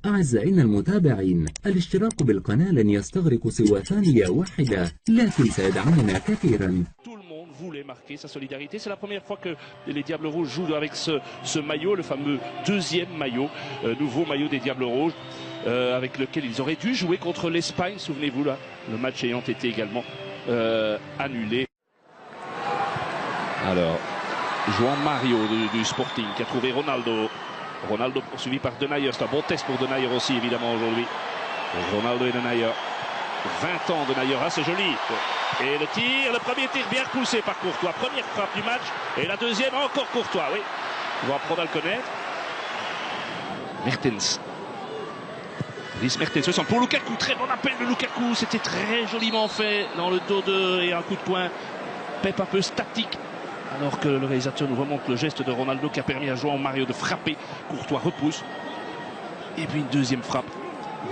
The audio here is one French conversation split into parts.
أعزائنا المتابعين، الاشتراك بالقناة لن يستغرق سوى ثانية واحدة، لكن سيدعمنا كثيرا. Tout le monde voulait marquer sa solidarité. C'est la première fois que les Diables Rouges jouent avec ce maillot, le fameux deuxième maillot, nouveau maillot des Diables Rouges, avec lequel ils auraient dû jouer contre l'Espagne, souvenez-vous là, le match ayant été également annulé. Alors, João Mario du Sporting qui a trouvé Ronaldo. Ronaldo poursuivi par Denayer. C'est un bon test pour Denayer aussi, évidemment, aujourd'hui. Ronaldo et Denayer. 20 ans, Denayer. Ah, c'est joli. Et le tir, le premier tir bien repoussé par Courtois. Première frappe du match. Et la deuxième, encore Courtois, oui. On va apprendre à le connaître. Mertens. Dries Mertens. Pour Lukaku, très bon appel de Lukaku. C'était très joliment fait dans le dos et un coup de poing. Pep un peu statique. Alors que le réalisateur nous remonte le geste de Ronaldo qui a permis à João Mario de frapper. Courtois repousse. Et puis une deuxième frappe.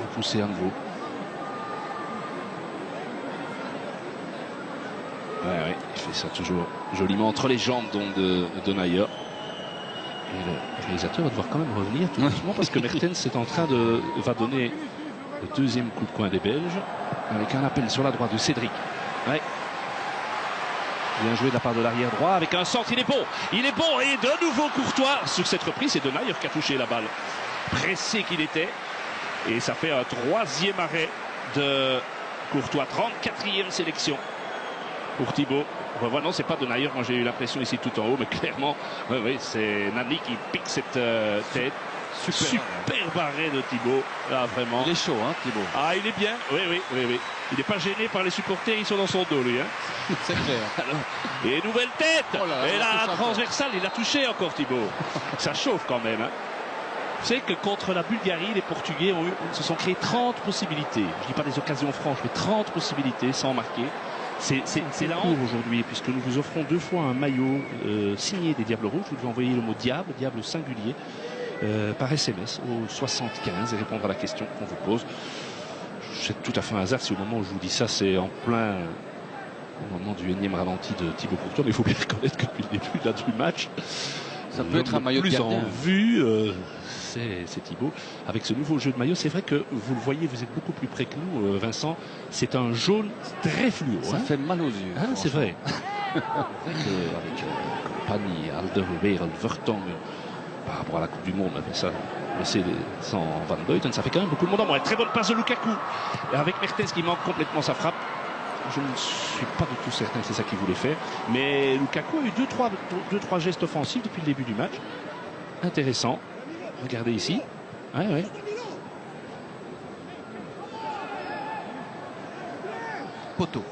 Repoussé à nouveau. Ouais, il fait ça toujours joliment entre les jambes donc de Denayer. Et le réalisateur va devoir quand même revenir tout doucement parce que Mertens est en train va donner le deuxième coup de poing des Belges avec un appel sur la droite de Cédric. Ouais. Bien joué de la part de l'arrière droit avec un centre, il est bon et de nouveau Courtois. Sur cette reprise, c'est Denayer qui a touché la balle. Pressé qu'il était. Et ça fait un troisième arrêt de Courtois, 34e sélection pour Thibaut. Voilà, non, c'est pas Denayer, moi j'ai eu l'impression ici tout en haut, mais clairement, oui, c'est Nani qui pique cette tête. Super barré de Thibaut, là vraiment. Il est chaud, hein, Thibaut. Ah, il est bien, oui. Il n'est pas gêné par les supporters, ils sont dans son dos, lui. Hein. C'est clair. Alors, et nouvelle tête. Oh là, et la transversale, il a touché encore Thibaut. Ça chauffe quand même. Hein. Vous savez que contre la Bulgarie, les Portugais se sont créés 30 possibilités. Je ne dis pas des occasions franches, mais 30 possibilités sans marquer. C'est la honte aujourd'hui, puisque nous vous offrons 2 fois un maillot signé des Diables Rouges. Vous devez envoyer le mot diable, diable singulier, par SMS au 75 et répondre à la question qu'on vous pose. C'est tout à fait un hasard si au moment où je vous dis ça, c'est en plein au moment du énième ralenti de Thibaut Courtois. Mais il faut bien reconnaître que depuis le début là, du match, ça peut être un maillot de gardien. En vue, c'est Thibaut. Avec ce nouveau jeu de maillot, c'est vrai que vous le voyez, vous êtes beaucoup plus près que nous, Vincent. C'est un jaune très fluo. Ça fait mal aux yeux. Hein, c'est vrai. Avec Compagnie, Alderweireld, Vertonghen, par rapport à la Coupe du Monde, mais ça, c'est sans Van Buiten, ça fait quand même beaucoup de monde en moins. Très bonne passe de Lukaku. Et avec Mertens qui manque complètement sa frappe. Je ne suis pas du tout certain que c'est ça qu'il voulait faire. Mais Lukaku a eu 2-3 gestes offensifs depuis le début du match. Intéressant. Regardez ici. Ouais. Poteau.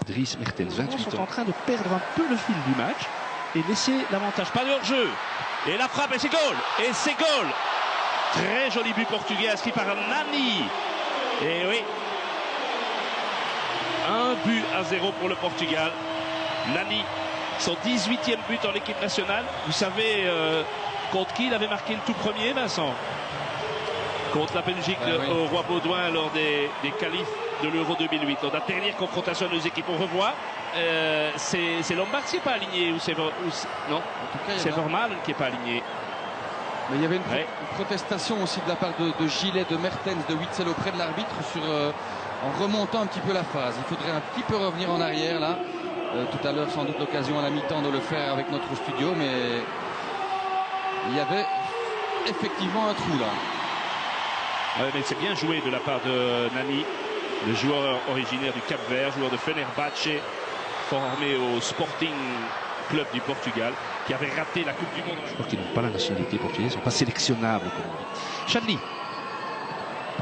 Dries Mertens, 28 ans. Ils sont en train de perdre un peu le fil du match et laisser l'avantage. Pas de hors-jeu. Et la frappe et c'est goal. Et c'est goal. Très joli but portugais inscrit par Nani. Et oui. 1-0 pour le Portugal. Nani, son 18e but en équipe nationale. Vous savez contre qui il avait marqué le tout premier, Vincent? Contre la Belgique au Roi Baudouin lors des qualifs de l'Euro 2008. Dans la dernière confrontation de nos équipes, on revoit. C'est Lombard qui n'est pas aligné. Non, c'est Vermaelen qui n'est pas aligné. Mais il y avait une protestation aussi de la part de Gillet, de Mertens, de Witsel auprès de l'arbitre en remontant un petit peu la phase. Il faudrait un petit peu revenir en arrière là. Tout à l'heure, sans doute l'occasion à la mi-temps de le faire avec notre studio, mais il y avait effectivement un trou là. Ouais, mais c'est bien joué de la part de Nani, le joueur originaire du Cap-Vert, joueur de Fenerbahçe, formé au Sporting Club du Portugal, qui avait raté la Coupe du Monde. Je crois qu'ils n'ont pas la nationalité portugaise, ils ne sont pas sélectionnables, comme on dit. Chadli,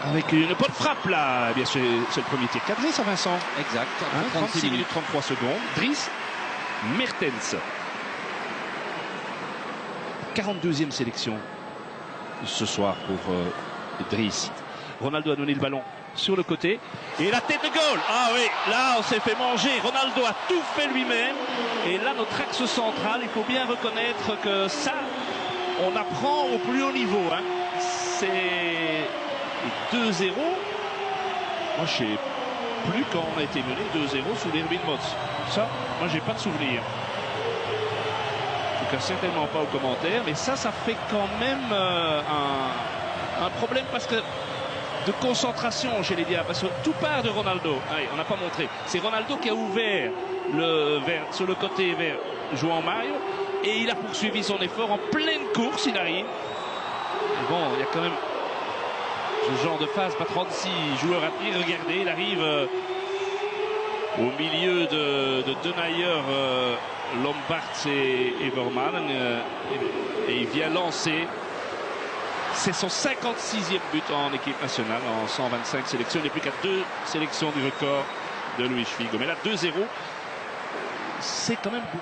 avec une bonne frappe là, eh bien c'est le premier tir cadré, ça, Vincent. Exact. 36 minutes 33 secondes. Dries Mertens, 42e sélection ce soir pour Dries. Ronaldo a donné le ballon sur le côté et la tête de goal. Ah oui, là on s'est fait manger. Ronaldo a tout fait lui-même. Et là notre axe central, il faut bien reconnaître que ça, on apprend au plus haut niveau. Hein. C'est 2-0. Moi je sais plus quand on a été mené 2-0 sous l'Erwin Moss. Ça, moi j'ai pas de souvenir. tout cas certainement pas aux commentaires, mais ça fait quand même un problème parce que de concentration chez les Diables, parce que tout part de Ronaldo. Allez, on n'a pas montré. C'est Ronaldo qui a ouvert sur le côté vers João Mario et il a poursuivi son effort en pleine course. Il arrive. Et bon, il y a quand même ce genre de phase, pas 36 joueurs à tenir. Regardez, il arrive au milieu de Denayer, Lombards et Vermaelen et il vient lancer. C'est son 56e but en équipe nationale en 125 sélections. Il n'est plus qu'à 2 sélections du record de Luis Figo. Mais là, 2-0, c'est quand même beau.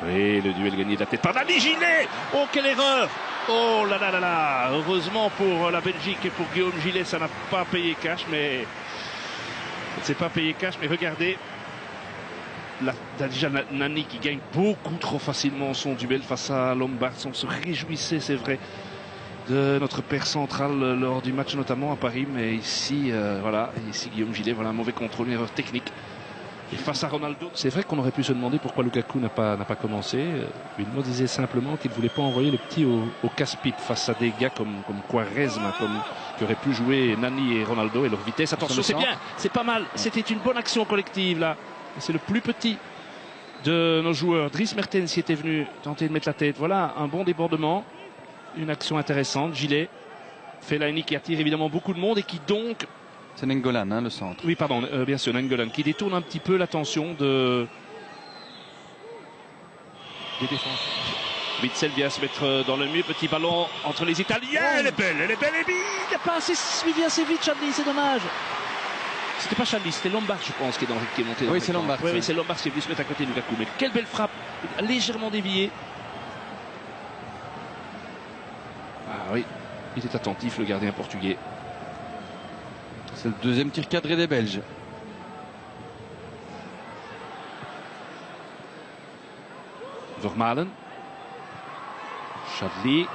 Oui, le duel gagné de la tête par Nani Gillet. Oh, quelle erreur! Oh là là là là! Heureusement pour la Belgique et pour Guillaume Gillet, ça n'a pas payé cash, mais c'est pas payé cash. Mais regardez. Déjà Nani qui gagne beaucoup trop facilement son duel face à Lombards. On se réjouissait, c'est vrai, de notre père central lors du match notamment à Paris, mais ici voilà, ici Guillaume Gillet, voilà un mauvais contrôle, une erreur technique. Et face à Ronaldo, c'est vrai qu'on aurait pu se demander pourquoi Lukaku n'a pas commencé. Wilmot disait simplement qu'il ne voulait pas envoyer le petit au casse-pipe face à des gars comme Quaresma, qui auraient pu jouer Nani et Ronaldo et leur vitesse. Attention, c'est bien, c'est pas mal. C'était une bonne action collective là. C'est le plus petit de nos joueurs. Dries Mertens y était venu tenter de mettre la tête. Voilà, un bon débordement. Une action intéressante. Gillet. Fellaini qui attire évidemment beaucoup de monde et qui donc... C'est Nainggolan, hein, le centre. Oui, pardon, bien sûr, Nainggolan, qui détourne un petit peu l'attention des défenseurs. Witzel vient se mettre dans le mur. Petit ballon entre les Italiens. Oh. Elle est belle, et bille. Il n'a pas assez suivi assez vite, Charlie, c'est dommage. C'était pas Charlie, c'était Lombard, je pense, qui est monté. Oui, c'est Lombard. Oui, c'est Lombard qui est venu se mettre à côté de Lukaku. Mais quelle belle frappe, légèrement déviée. Ah oui, il est attentif, le gardien portugais. C'est le deuxième tir cadré des Belges. Vermaelen. Chadli.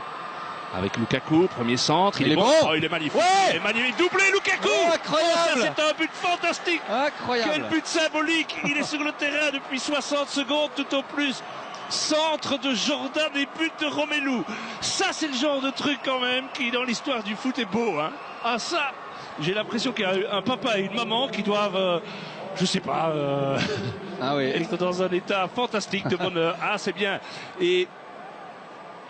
Avec Lukaku, premier centre, il est bon. Oh, il est magnifique. Ouais, il est magnifique. Doublé Lukaku. Oh, incroyable. C'est un but fantastique. Incroyable. Quel but symbolique. Il est sur le terrain depuis 60 secondes tout au plus. Centre de Jordan et but de Romelu. Ça, c'est le genre de truc quand même qui, dans l'histoire du foot, est beau. Hein. Ah ça, j'ai l'impression qu'il y a un papa et une maman qui doivent... je sais pas, ah oui. être dans un état fantastique de bonheur. Ah, c'est bien. Et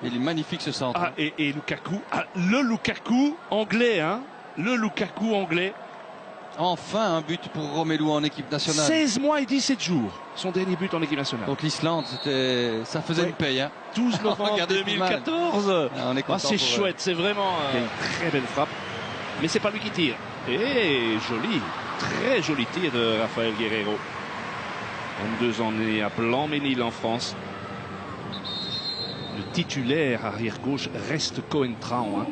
il est magnifique ce centre. Ah, et Lukaku, le Lukaku anglais, hein. Le Lukaku anglais. Enfin un but pour Romelu en équipe nationale. 16 mois et 17 jours, son dernier but en équipe nationale. Donc l'Islande, ça faisait une paye. Hein. 12 novembre 2014. Ah, c'est chouette, c'est vraiment une très belle frappe. Mais c'est pas lui qui tire. Et joli, très joli tir de Rafael Guerreiro. 22 ans né à Blanc-Ménil en France. Le titulaire arrière-gauche reste Cohen Traon, hein,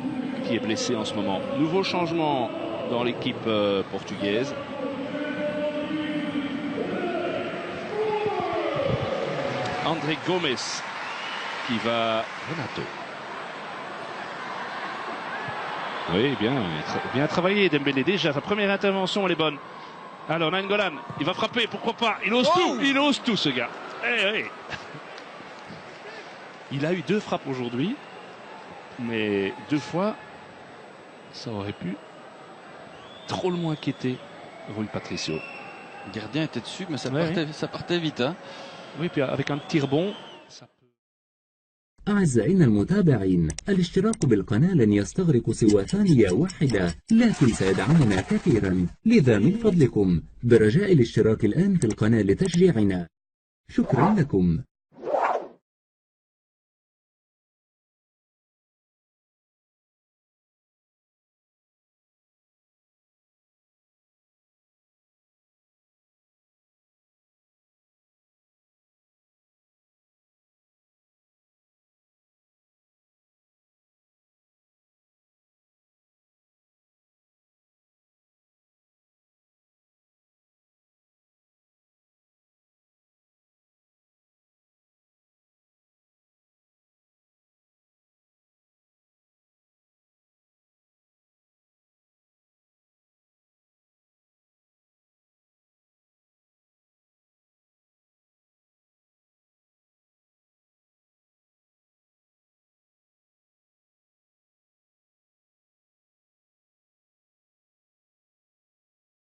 qui est blessé en ce moment. Nouveau changement dans l'équipe portugaise. André Gomes qui va... Renato. Oui, bien travaillé Dembélé. Déjà, sa première intervention, elle est bonne. Alors, Nainggolan, il va frapper, pourquoi pas. Il ose tout ce gars. Il a eu 2 frappes aujourd'hui, mais 2 fois, ça aurait pu drôlement inquiéter Rui Patricio. Le gardien était dessus, mais ça partait vite. Hein. Oui, puis avec un tir bon, ça peut... أعزائنا المتابعين، الاشتراك بالقناة لن يستغرق سوى ثانية واحدة، لكن سيدعمنا كثيرا، لذا من فضلكم برجاء الاشتراك الآن في القناة لتشجيعنا. شكرا لكم.